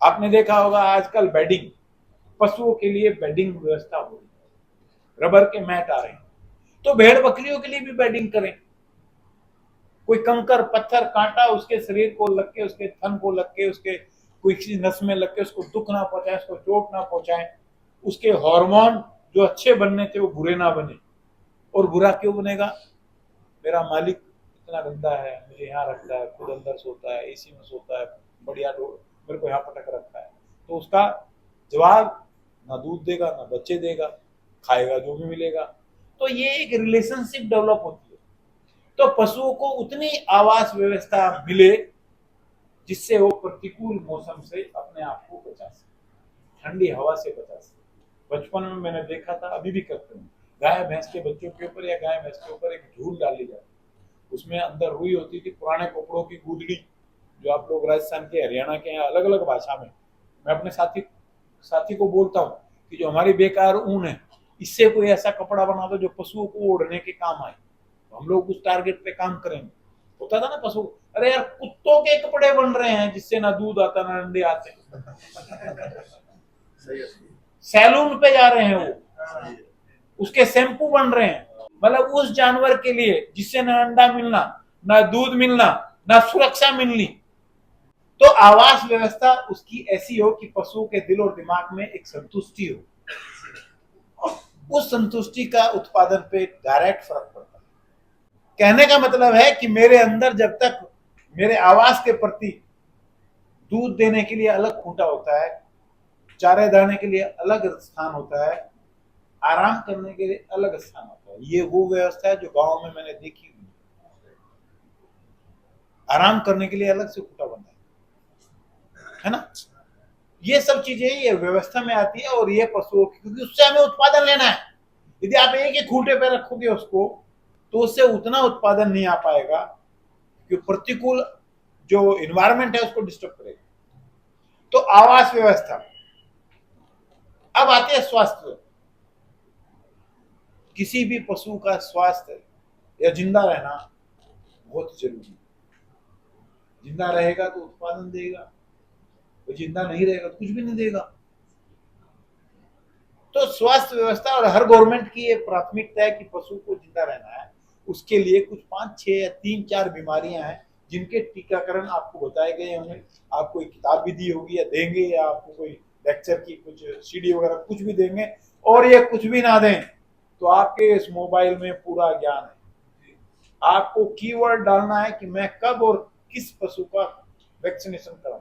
आपने देखा होगा आजकल बेडिंग, पशुओं के लिए बेडिंग व्यवस्था हो रही है, रबर के मैट आ रहे हैं, तो भेड़ बकरियों के लिए भी बेडिंग करें। कोई कंकर पत्थर कांटा उसके शरीर को लग के, उसके थन को लग के, उसके कोई नस में लग के उसको दुख ना पहुंचाए, उसको चोट ना पहुंचाए, उसके हार्मोन जो अच्छे बनने थे वो बुरे ना बने। और बुरा क्यों बनेगा? मेरा मालिक इतना गंदा है, मुझे यहाँ रखता है, खुद अंदर सोता है, एसी में सोता है, बढ़िया मेरे को यहाँ पटक रखता है, तो उसका जवाब ना दूध देगा, ना बच्चे देगा, खाएगा जो भी मिलेगा। तो ये एक रिलेशनशिप डेवलप होती है। तो पशुओं को उतनी आवास व्यवस्था मिले जिससे वो प्रतिकूल मौसम से अपने आप को बचा सके, ठंडी हवा से बचा सके। बचपन में मैंने देखा था, अभी भी करते हैं, गाय भैंस के बच्चों के ऊपर या गाय भैंस के ऊपर एक झूल डाली जाती, उसमें अंदर रुई होती थी, पुराने कपड़ों की गुदड़ी, जो आप लोग राजस्थान के, हरियाणा के हैं, अलग अलग भाषा में। मैं अपने साथी को बोलता हूँ कि जो हमारी बेकार ऊन है, इससे कोई ऐसा कपड़ा बना दो जो पशुओं को ओढ़ने के काम आए, तो हम लोग उस टारगेट पे काम करेंगे। होता था ना पशु, अरे यार कुत्तों के कपड़े बन रहे हैं जिससे ना दूध आता ना अंडे आते, सैलून पे जा रहे हैं वो, उसके शैम्पू बन रहे हैं। मतलब उस जानवर के लिए जिससे ना अंडा मिलना, ना दूध मिलना, ना सुरक्षा मिलनी। तो आवास व्यवस्था उसकी ऐसी हो कि पशुओं के दिल और दिमाग में एक संतुष्टि हो, उस संतुष्टि का उत्पादन पे डायरेक्ट फर्क पड़ता है। कहने का मतलब है कि मेरे अंदर जब तक मेरे आवास के प्रति दूध देने के लिए अलग खूंटा होता है, चारे दाने के लिए अलग स्थान होता है, आराम करने के लिए अलग स्थान होता है, ये वो व्यवस्था है जो गांव में मैंने देखी हुई। आराम करने के लिए अलग से खूंटा बना है ना। ये सब चीजें ये व्यवस्था में आती है, और ये पशुओं की, क्योंकि उससे हमें उत्पादन लेना है। यदि आप एक ही खूंटे पे रखोगे उसको, तो उससे उतना उत्पादन नहीं आ पाएगा, क्योंकि प्रतिकूल जो इन्वायरमेंट है उसको डिस्टर्ब करेगा। तो आवास व्यवस्था। अब आते हैं स्वास्थ्य। किसी भी पशु का स्वास्थ्य या जिंदा रहना बहुत जरूरी है। जिंदा रहेगा तो उत्पादन देगा, तो जिंदा नहीं रहेगा तो कुछ भी नहीं देगा। तो स्वास्थ्य व्यवस्था, और हर गवर्नमेंट की ये प्राथमिकता है कि पशु को जिंदा रहना है। उसके लिए कुछ 5-6 या 3-4 बीमारियां हैं जिनके टीकाकरण आपको बताए गए होंगे, आपको एक किताब भी दी होगी या देंगे, या आपको कोई लेक्चर की कुछ सीडी वगैरह कुछ भी देंगे। और ये कुछ भी ना दें तो आपके इस मोबाइल में पूरा ज्ञान है। आपको कीवर्ड डालना है कि मैं कब और किस पशु का वैक्सीनेशन कराऊं,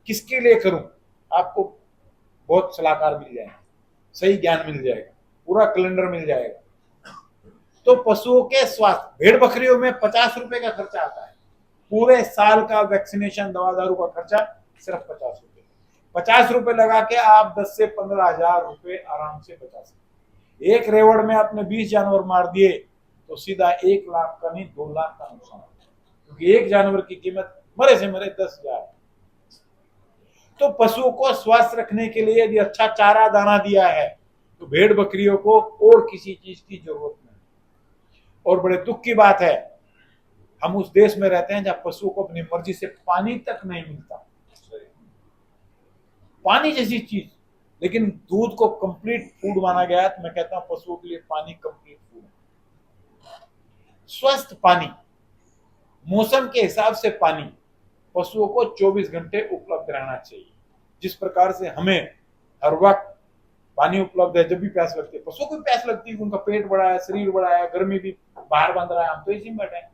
किसके लिए करूं, आपको बहुत सलाहकार मिल जाएंगे, सही ज्ञान मिल जाएगा, पूरा कैलेंडर मिल जाएगा। तो पशुओं के स्वास्थ्य, भेड़ बकरियों में 50 रुपए का खर्चा आता है, पूरे साल का वैक्सीनेशन दवा दारू का खर्चा सिर्फ 50 रुपए। ₹50 लगा के आप 10 से 15,000 रुपए आराम से बचा सकते। एक रेवड़ में आपने 20 जानवर मार दिए तो सीधा 1 लाख का नहीं 2 लाख का नुकसान होता है, क्योंकि एक जानवर की कीमत मरे से मरे 10,000। तो पशुओं को स्वस्थ रखने के लिए यदि अच्छा चारा दाना दिया है तो भेड़ बकरियों को और किसी चीज की जरूरत नहीं। और बड़े दुख की बात है, हम उस देश में रहते हैं जहां पशुओं को अपनी मर्जी से पानी तक नहीं मिलता, पानी जैसी चीज, लेकिन दूध को कंप्लीट फूड माना गया है। तो मैं कहता हूं पशुओं के लिए पानी कंप्लीट फूड है। स्वस्थ पानी, मौसम के हिसाब से पानी पशुओं को 24 घंटे उपलब्ध रहना चाहिए। जिस प्रकार से हमें हर वक्त पानी उपलब्ध है, जब भी प्यास लगती है पशुओं को भी प्यास लगती है, उनका पेट बड़ा है, शरीर बड़ा है, गर्मी भी बाहर बंद रहा है, हम तो इसी में बैठे हैं।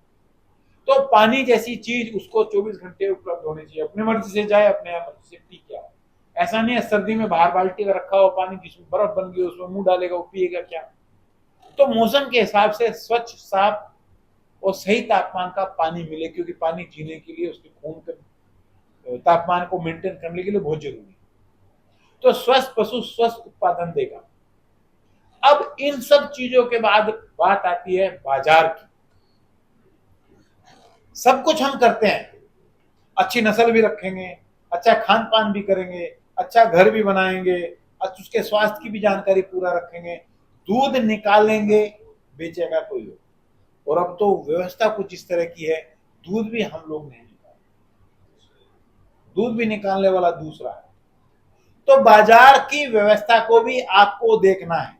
तो पानी जैसी चीज उसको 24 घंटे उपलब्ध होनी चाहिए। अपनी मर्जी से जाए, अपने मर्जी से पी के आए। ऐसा नहीं है सर्दी में बाहर बाल्टी का रखा हुआ पानी जिसमें बर्फ बन गई उसमें मुंह डालेगा, वो पिएगा क्या। तो मौसम के हिसाब से स्वच्छ, साफ और सही तापमान का पानी मिले, क्योंकि पानी जीने के लिए उसके खून के तापमान को मेंटेन करने के लिए बहुत जरूरी है। तो स्वस्थ पशु स्वस्थ उत्पादन देगा। अब इन सब चीजों के बाद बात आती है बाजार की। सब कुछ हम करते हैं, अच्छी नस्ल भी रखेंगे, अच्छा खान पान भी करेंगे, अच्छा घर भी बनाएंगे, अच्छा उसके स्वास्थ्य की भी जानकारी पूरा रखेंगे, दूध निकालेंगे, बेचेगा कोई और। और अब तो व्यवस्था कुछ इस तरह की है, दूध भी हम लोग नहीं निकालते, दूध भी निकालने वाला दूसरा है। तो बाजार की व्यवस्था को भी आपको देखना है।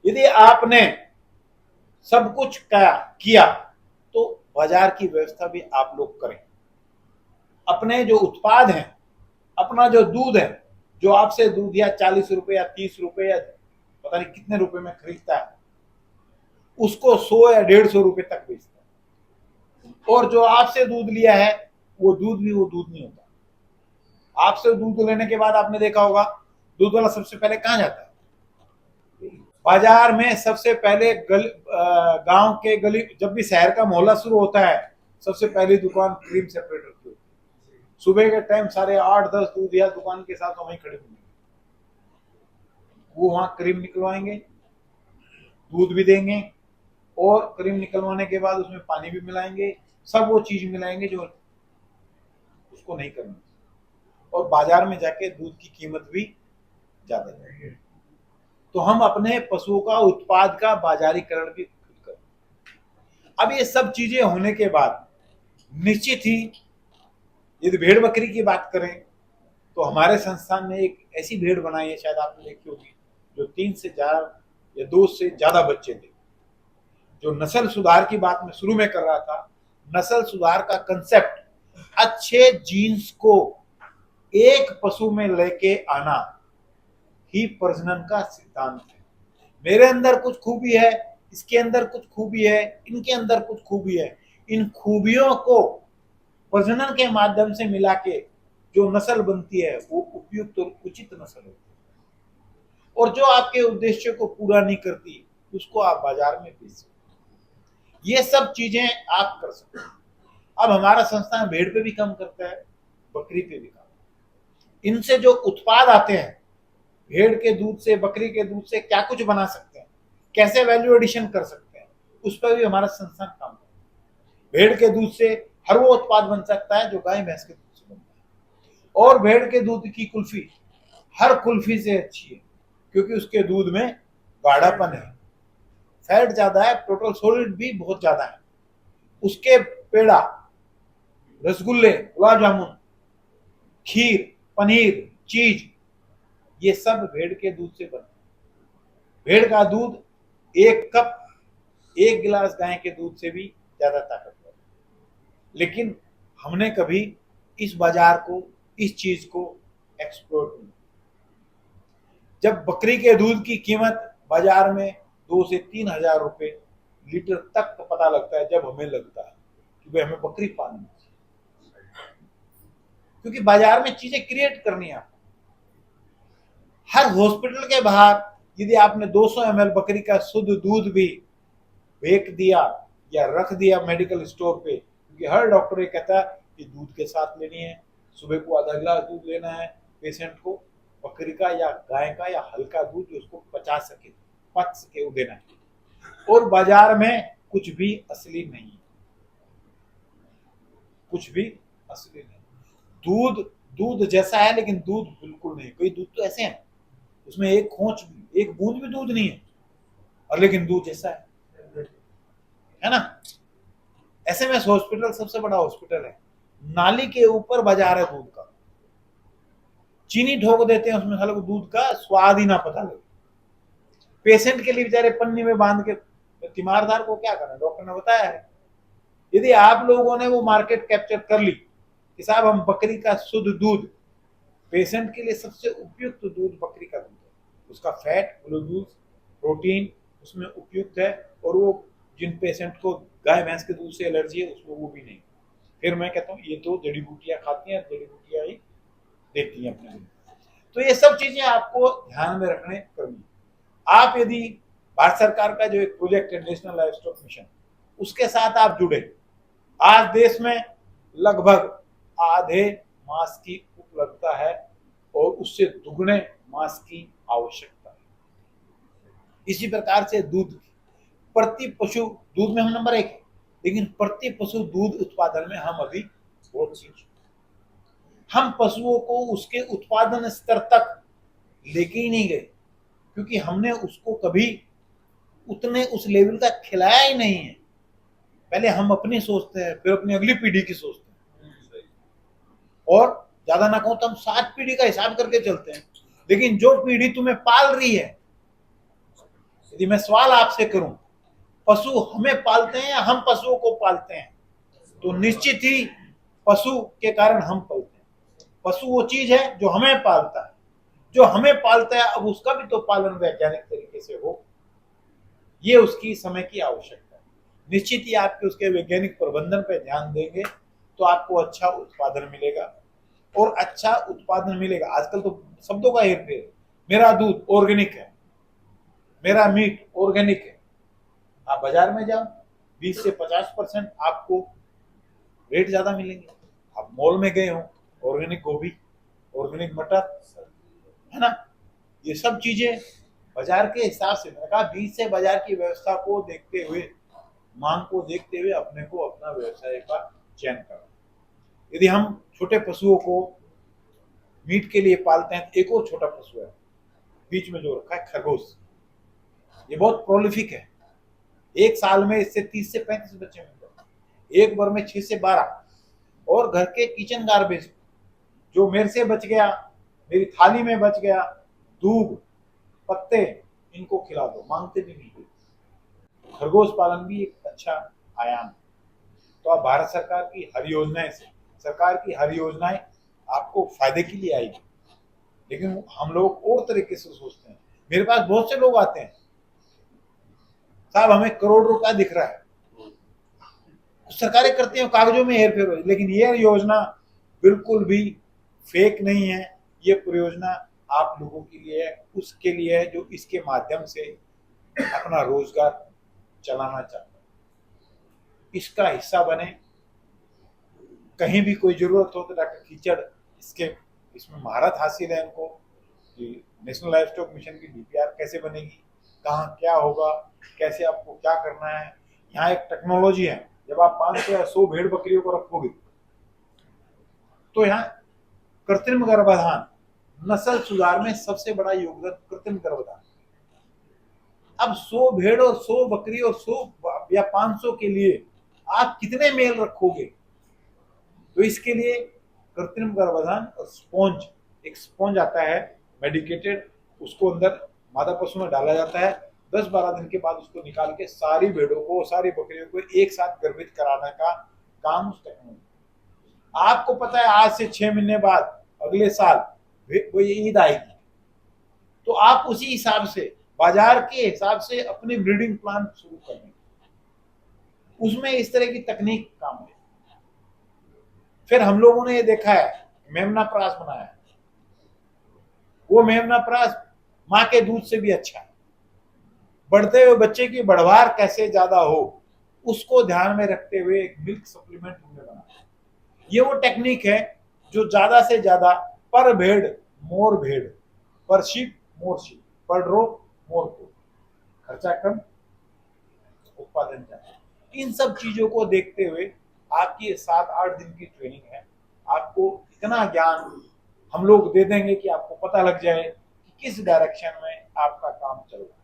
यदि आपने सब कुछ किया तो बाजार की व्यवस्था भी आप लोग करें। अपने जो उत्पाद हैं, अपना जो दूध है, जो आपसे दूध या 40 रुपए या 30 रुपए या पता नहीं कितने रुपए में खरीदता है, उसको 100 या 150 रुपए तक बेचता है। और जो आपसे दूध लिया है वो दूध नहीं होता। आपसे दूध लेने के बाद आपने देखा होगा दूध वाला सबसे पहले कहां जाता है? बाजार में। सबसे पहले गांव के गली, जब भी शहर का मोहल्ला शुरू होता है, सबसे पहली दुकान क्रीम सेपरेटर की होती है। सुबह के टाइम सारे 8-10 दूध या दुकान के साथ वहीं खड़े होंगे, वो वहां क्रीम निकलवाएंगे, दूध भी देंगे, और क्रीम निकलवाने के बाद उसमें पानी भी मिलाएंगे, सब वो चीज मिलाएंगे जो उसको नहीं करना। और बाजार में जाके दूध की कीमत भी ज्यादा है। तो हम अपने पशुओं का उत्पाद का बाजारीकरण भी खुद करें। अब ये सब चीजें होने के बाद निश्चित ही यदि भेड़ बकरी की बात करें तो हमारे संस्थान ने एक ऐसी भेड़ बनाई है, शायद आपने देखी होगी, जो 3 से 4 या 2 से ज्यादा बच्चे थे। जो नस्ल सुधार की बात मैं शुरू में कर रहा था, नस्ल सुधार का कंसेप्ट अच्छे जीन्स को एक पशु में लेके आना ही प्रजनन का सिद्धांत है। मेरे अंदर कुछ खूबी है, इसके अंदर कुछ खूबी है, इनके अंदर कुछ खूबी है, इन खूबियों को प्रजनन के माध्यम से मिला के जो नस्ल बनती है वो उपयुक्त और उचित नस्ल होती है। और जो आपके उद्देश्य को पूरा नहीं करती उसको आप बाजार में बेच सकते। ये सब चीजें आप कर सकते हैं। अब हमारा संस्थान भेड़ पे भी काम करता है, बकरी पे भी काम। इनसे जो उत्पाद आते हैं, भेड़ के दूध से, बकरी के दूध से क्या कुछ बना सकते हैं, कैसे वैल्यू एडिशन कर सकते हैं, उस पर भी हमारा संस्थान काम करता है। भेड़ के दूध से हर वो उत्पाद बन सकता है जो गाय भैंस के दूध से बनता है। और भेड़ के दूध की कुल्फी हर कुल्फी से अच्छी है, क्योंकि उसके दूध में गाढ़ापन है, फैट ज्यादा है, टोटल सॉलिड भी बहुत ज्यादा है। उसके पेड़ा, रसगुल्ले, गुलाब जामुन, खीर, पनीर, चीज, ये सब भेड़ के दूध से बनता है। भेड़ का दूध 1 कप 1 गिलास गाय के दूध से भी ज्यादा ताकतवर है। लेकिन हमने कभी इस बाजार को, इस चीज को एक्सप्लोर नहीं। जब बकरी के दूध की कीमत बाजार में 2 से 3 हजार रुपए लीटर तक पता लगता है, जब हमें लगता है कि भाई हमें बकरी पालनी चाहिए, क्योंकि बाजार में चीजें क्रिएट करनी है। हर हॉस्पिटल के बाहर यदि आपने 200 ml बकरी का शुद्ध दूध भी बेच दिया या रख दिया मेडिकल स्टोर पे, क्योंकि हर डॉक्टर ये कहता है कि दूध के साथ लेनी है, सुबह को आधा गिलास दूध लेना है, पेशेंट को बकरी का या गाय का या हल्का दूध जो उसको पच सके वो देना चाहिए। और बाजार में कुछ भी असली नहीं है, कुछ भी असली नहीं। दूध दूध जैसा है लेकिन दूध बिल्कुल नहीं। कोई दूध तो ऐसे हैं उसमें एक खोंच भी, एक बूंद भी दूध नहीं है, और लेकिन दूध जैसा है ना। एसएमएस हॉस्पिटल सबसे बड़ा हॉस्पिटल है, नाली के ऊपर बाजार है दूध का। चीनी ठोक देते हैं उसमें, साले को दूध का स्वाद ही ना पता लगे। पेशेंट के लिए बेचारे पन्नी में बांध के, तीमारदार को क्या करना, डॉक्टर ने बताया है। यदि आप लोगों ने वो मार्केट कैप्चर कर ली कि साहब हम बकरी का शुद्ध दूध, पेशेंट के लिए सबसे उपयुक्त दूध बकरी का दूध है, उसका फैट, ग्लूकोज, प्रोटीन उसमें उपयुक्त है। और वो जिन पेशेंट को गाय भैंस के दूध से एलर्जी है उसको वो भी नहीं। फिर मैं कहता हूँ ये तो जड़ी बूटियां खाती हैं, जड़ी बूटियां ही देखती हैं अपने लिए। तो ये सब चीजें आपको ध्यान में रखने करनी। आप यदि भारत सरकार का जो एक प्रोजेक्ट है नेशनल लाइफ स्टॉक मिशन, उसके साथ आप जुड़े, आज देश में लगभग आधे मांस की उपलब्धता है और उससे दुगने मांस की आवश्यकता है। इसी प्रकार से दूध, प्रति पशु दूध में हम नंबर 1 है, लेकिन प्रति पशु दूध उत्पादन में हम अभी बहुत चीज, हम पशुओं को उसके उत्पादन स्तर तक लेके ही नहीं गए, क्योंकि हमने उसको कभी उतने उस लेवल का खिलाया ही नहीं है। पहले हम अपनी सोचते हैं, फिर अपनी अगली पीढ़ी की सोचते हैं, और ज्यादा ना कहूं तो हम 7 पीढ़ी का हिसाब करके चलते हैं। लेकिन जो पीढ़ी तुम्हें पाल रही है, यदि मैं सवाल आपसे करूं, पशु हमें पालते हैं या हम पशुओं को पालते हैं, तो निश्चित ही पशु के कारण हम पालते हैं। पशु वो चीज है जो हमें पालता है, जो हमें पालता है, अब उसका भी तो पालन वैज्ञानिक तरीके से हो, ये उसकी समय की आवश्यकता है। निश्चित ही आपके उसके वैज्ञानिक प्रबंधन पर ध्यान देंगे तो आपको अच्छा उत्पादन मिलेगा। और अच्छा उत्पादन मिलेगा, आजकल तो शब्दों का हेरफेर, मेरा दूध ऑर्गेनिक है, मेरा मीट ऑर्गेनिक है। आप बाजार में जाओ, 20 से 50% आपको रेट ज्यादा मिलेंगे। आप मॉल में गए हो, ऑर्गेनिक गोभी, ऑर्गेनिक मटर, है ना, ये सब चीजें बाजार के हिसाब से, मैंने कहा बीच से बाजार की व्यवस्था को देखते हुए, मांग को देखते हुए अपने को अपना व्यवसाय का चयन करें। यदि हम छोटे पशुओं को मीट के लिए पालते हैं, तो एक और छोटा पशु है बीच में जो रखा है, खरगोश। ये बहुत प्रोलिफिक है, एक साल में इससे 30 से 35 बच्चे मिलते हैं, एक बार में 6 से 12। और घर के किचन गार्बेज जो मेरे से बच गया, मेरी थाली में बच गया, दूध, पत्ते, इनको खिला दो, मांगते भी नहीं। खरगोश पालन भी एक अच्छा आयाम है। तो आप भारत सरकार की हर योजनाएं से, सरकार की हर योजनाएं आपको फायदे के लिए आएगी, लेकिन हम लोग और तरीके से सोचते हैं। मेरे पास बहुत से लोग आते हैं, साहब हमें करोड़ रुपया दिख रहा है, सरकारें करती हैं कागजों में हेरफेर हो, लेकिन ये योजना बिल्कुल भी फेक नहीं है। ये परियोजना आप लोगों के लिए है, उसके लिए है जो इसके माध्यम से अपना रोजगार चलाना चाहता है। इसका हिस्सा बने। कहीं भी कोई जरूरत हो तो डॉक्टर कीचड़ इसमें महारत हासिल है उनको कि नेशनल लाइफ स्टॉक मिशन की डीपीआर कैसे बनेगी, कहाँ क्या होगा, कैसे आपको क्या करना है। यहाँ एक टेक्नोलॉजी है, जब आप 500 या 100 भेड़ बकरियों को रखोगे तो यहाँ कृत्रिम गर्भाधान, नस्ल सुधार में सबसे बड़ा योगदान कृत्रिम गर्भाधान। अब 100 भेड़ और 100 बकरी और 100 या 500 के लिए आप कितने मेल रखोगे, तो इसके लिए कृत्रिम गर्भाधान और स्पॉन्ज, एक स्पॉन्ज आता है मेडिकेटेड, उसको अंदर मादा पशु में डाला जाता है। 10-12 दिन के बाद उसको निकाल के सारी भेड़ों को, सारी बकरियों को एक साथ गर्भित कराने का काम उस टेक्नोलॉजी। आपको पता है आज से 6 महीने बाद अगले साल वो ये ईद आएगी, तो आप उसी हिसाब से, बाजार के हिसाब से अपनी ब्रीडिंग प्लान शुरू करें। उसमें इस तरह की तकनीक काम है। फिर हम लोगों ने ये देखा है, मेमना प्रास बनाया है, वो मेमना प्रास माँ के दूध से भी अच्छा है। बढ़ते हुए बच्चे की बढ़वार कैसे ज्यादा हो, उसको ध्यान में रखते हुए एक मिल्क सप्लीमेंट हमने बनाया। ये वो टेक्निक है जो ज्यादा से ज्यादा पर भेड़ मोर भेड़, पर शीप मोर शीप, पर रो मोर को, खर्चा कम उत्पादन ज्यादा। इन सब चीजों को देखते हुए आपकी 7-8 दिन की ट्रेनिंग है। आपको इतना ज्ञान हम लोग दे देंगे कि आपको पता लग जाए कि किस डायरेक्शन में आपका काम चल रहा है।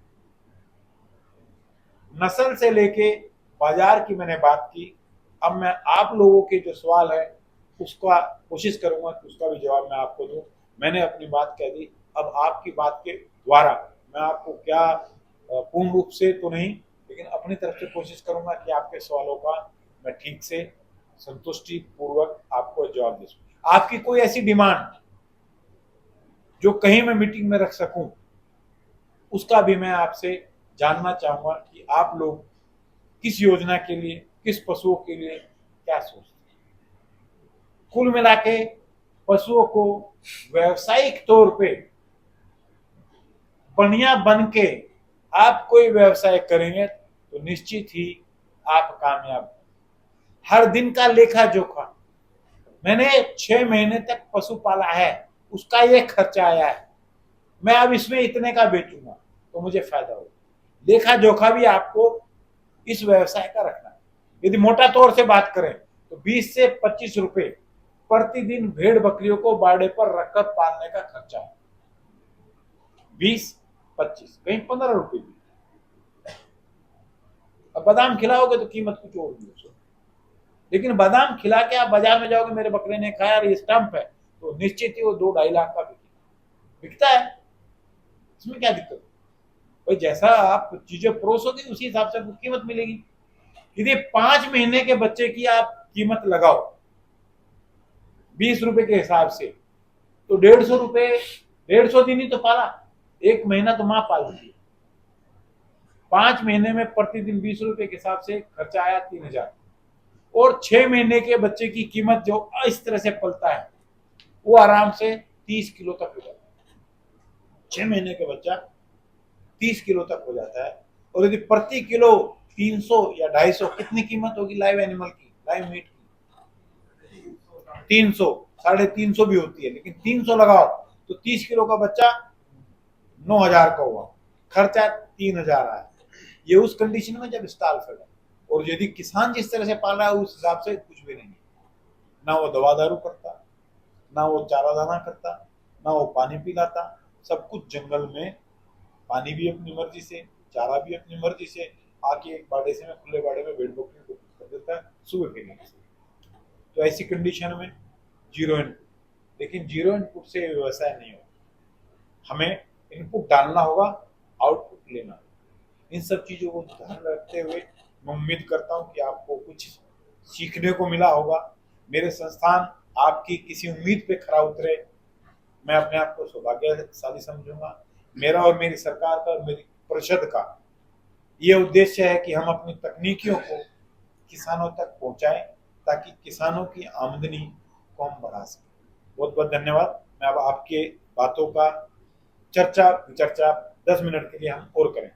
नस्ल से लेके बाजार की मैंने बात की। अब मैं आप लोगों के जो सवाल है उसका कोशिश करूंगा कि उसका भी जवाब मैं आपको दूं। मैंने अपनी बात कह दी, अब आपकी बात के द्वारा मैं आपको क्या पूर्ण रूप से तो नहीं, लेकिन अपनी तरफ से कोशिश करूंगा कि आपके सवालों का मैं ठीक से संतुष्टि पूर्वक आपको जवाब दे सकूं। आपकी कोई ऐसी डिमांड जो कहीं मैं मीटिंग में रख सकूं, उसका भी मैं आपसे जानना चाहूंगा कि आप लोग किस योजना के लिए, किस पशुओं के लिए क्या सोचते हैं। कुल मिला के पशुओं को व्यवसायिक तौर पे बढ़िया बन के आप कोई व्यवसाय करेंगे तो निश्चित ही आप कामयाब। हर दिन का लेखा जोखा, मैंने 6 महीने तक पशु पाला है, उसका ये खर्चा आया है, मैं अब इसमें इतने का बेचूंगा तो मुझे फायदा होगा। लेखा जोखा भी आपको इस व्यवसाय का रखना है। यदि मोटा तौर से बात करें तो 20 से 25 रुपए प्रतिदिन भेड़ बकरियों को बाड़े पर रखकर पालने का खर्चा है। 20-25 कहीं 15 रुपए भी। अब बादाम खिलाओगे तो कीमत कुछ और भी हो, लेकिन बादाम खिला के आप बाजार में जाओगे, मेरे बकरे ने खाया और ये स्टंप है, तो निश्चित ही वो 2-2.5 लाख का बिकता है। इसमें क्या दिक्कत है भाई? जैसा आप चीजें परोसोगे उसी हिसाब से आपको कीमत मिलेगी। यदि 5 महीने के बच्चे की आप कीमत लगाओ 20 रुपए के हिसाब से, तो 150 रुपए, 150 दिन ही तो पाला, 1 महीना तो मां पाल दी। 5 महीने में प्रतिदिन 20 रुपए के हिसाब से खर्चा आया 3000, और 6 महीने के बच्चे की कीमत जो इस तरह से पलता है वो आराम से 30 किलो तक हो जाता है। 6 महीने का बच्चा 30 किलो तक हो जाता है। और यदि प्रति किलो 300 या 250, कितनी कीमत होगी लाइव एनिमल की, लाइव मीट की? 300, 350 भी होती है, लेकिन 300 लगाओ तो 30 किलो का बच्चा 9000 का हुआ, खर्चा 3000 आया। ये उस कंडीशन में जब स्टॉल फीड है। और यदि किसान जिस तरह से पाल रहा है उस हिसाब से कुछ भी नहीं है। ना वो दवा दारू करता, ना वो चारा दाना करता, ना वो पानी पिलाता, सब कुछ जंगल में, पानी भी अपनी मर्जी से, चारा भी अपनी मर्जी से, आके एक बाड़े से में, खुले बाड़े में भेड़ बकरी को कर देता है सुबह के लिए। तो ऐसी कंडीशन में जीरो इनपुट, लेकिन जीरो इनपुट से व्यवसाय नहीं होगा। हमें इनपुट डालना होगा, आउटपुट लेना होगा। इन सब चीजों को ध्यान रखते हुए मैं उम्मीद करता हूं कि आपको कुछ सीखने को मिला होगा। मेरे संस्थान आपकी किसी उम्मीद पे खरा उतरे, मैं अपने आप को सौभाग्यशाली समझूंगा। मेरा और मेरी सरकार का और मेरी परिषद का ये उद्देश्य है कि हम अपनी तकनीकियों को किसानों तक पहुंचाएं, ताकि किसानों की आमदनी को हम बढ़ा सकें। बहुत बहुत धन्यवाद। मैं अब आपके बातों का चर्चा विचर्चा 10 मिनट के लिए हम और करें।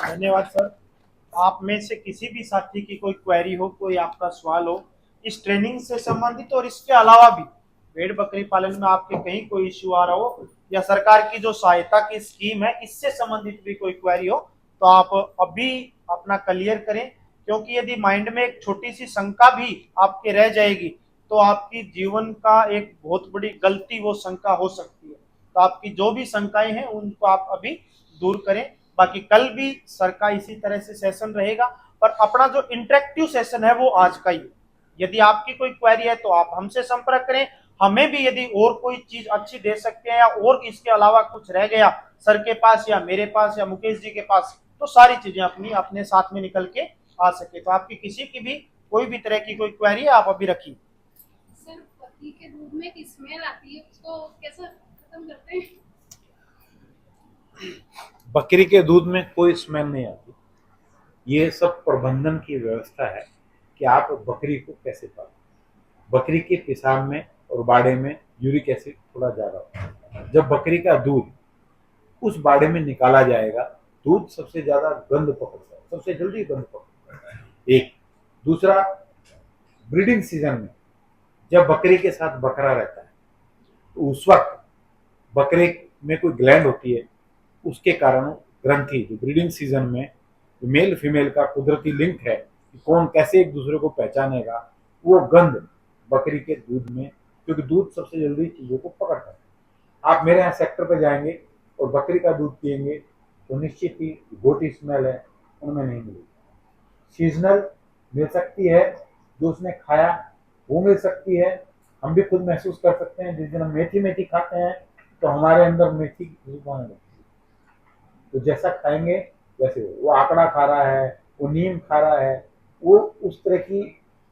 धन्यवाद सर। आप में से किसी भी साथी की कोई क्वेरी हो, कोई आपका सवाल हो इस ट्रेनिंग से संबंधित और इसके अलावा भी भेड़ बकरी पालन में आपके कहीं कोई इश्यू आ रहा हो, या सरकार की जो सहायता की स्कीम है इससे संबंधित भी कोई क्वेरी हो, तो आप अभी अपना क्लियर करें। क्योंकि यदि माइंड में एक छोटी सी शंका भी आपके रह जाएगी तो आपकी जीवन का एक बहुत बड़ी गलती वो शंका हो सकती है। तो आपकी जो भी शंकाएं हैं उनको आप अभी दूर करें। बाकी कल भी सर का इसी तरह से सेशन रहेगा, पर अपना जो इंटरेक्टिव सेशन है वो आज का ही है। यदि आपकी कोई क्वेरी है तो आप हमसे संपर्क करें। हमें भी यदि और कोई चीज अच्छी दे सकते हैं या और इसके अलावा कुछ रह गया सर के पास या मेरे पास या मुकेश जी के पास, तो सारी चीजें अपनी अपने साथ में निकल के आ सके। तो आपकी किसी की भी कोई भी तरह की कोई क्वेरी है आप अभी रखिए। सर, पति के दूध में एक स्मेल आती है, उसको कैसे खत्म करते हैं? बकरी के दूध में कोई स्मेल नहीं आती। ये सब प्रबंधन की व्यवस्था है कि आप बकरी को कैसे पालें। बकरी के पेशाब में और बाड़े में यूरिक एसिड थोड़ा ज्यादा होता है। जब बकरी का दूध उस बाड़े में निकाला जाएगा, दूध सबसे ज्यादा गंध पकड़ता है, सबसे जल्दी गंध पकड़ता है। एक दूसरा, ब्रीडिंग सीजन में जब बकरी के साथ बकरा रहता है तो उस वक्त बकरे में कोई ग्लैंड होती है, उसके कारण ग्रंथि जो ब्रीडिंग सीजन में मेल फीमेल का कुदरती लिंक है कि कौन कैसे एक दूसरे को पहचानेगा, वो गंध बकरी के दूध में, क्योंकि दूध सबसे जल्दी चीजों को पकड़ता है। आप मेरे यहाँ सेक्टर पे जाएंगे और बकरी का दूध पियेंगे तो निश्चित ही गोटी स्मेल है उनमें नहीं मिलेगी। सीजनल मिल सकती है, जो उसने खाया वो मिल सकती है। हम भी खुद महसूस कर सकते हैं, जिस दिन हम मेथी मेथी खाते हैं तो हमारे अंदर मेथी की खुशबू आने लगती है। तो जैसा खाएंगे वैसे वो आंकड़ा खा रहा है, वो नीम खा रहा है, वो उस तरह की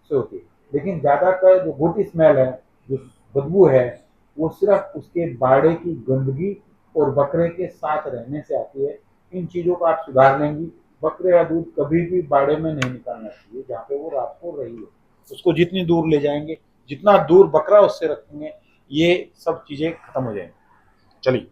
से होती है। लेकिन ज्यादातर जो गोटी स्मेल है, जो बदबू है, वो सिर्फ उसके बाड़े की गंदगी और बकरे के साथ रहने से आती है। इन चीजों को आप सुधार लेंगी। बकरे का दूध कभी भी बाड़े में नहीं निकालना चाहिए जहाँ पे वो रात को रही है। उसको जितनी दूर ले जाएंगे, जितना दूर बकरा उससे रखेंगे, ये सब चीजें खत्म हो जाएंगी। चलिए।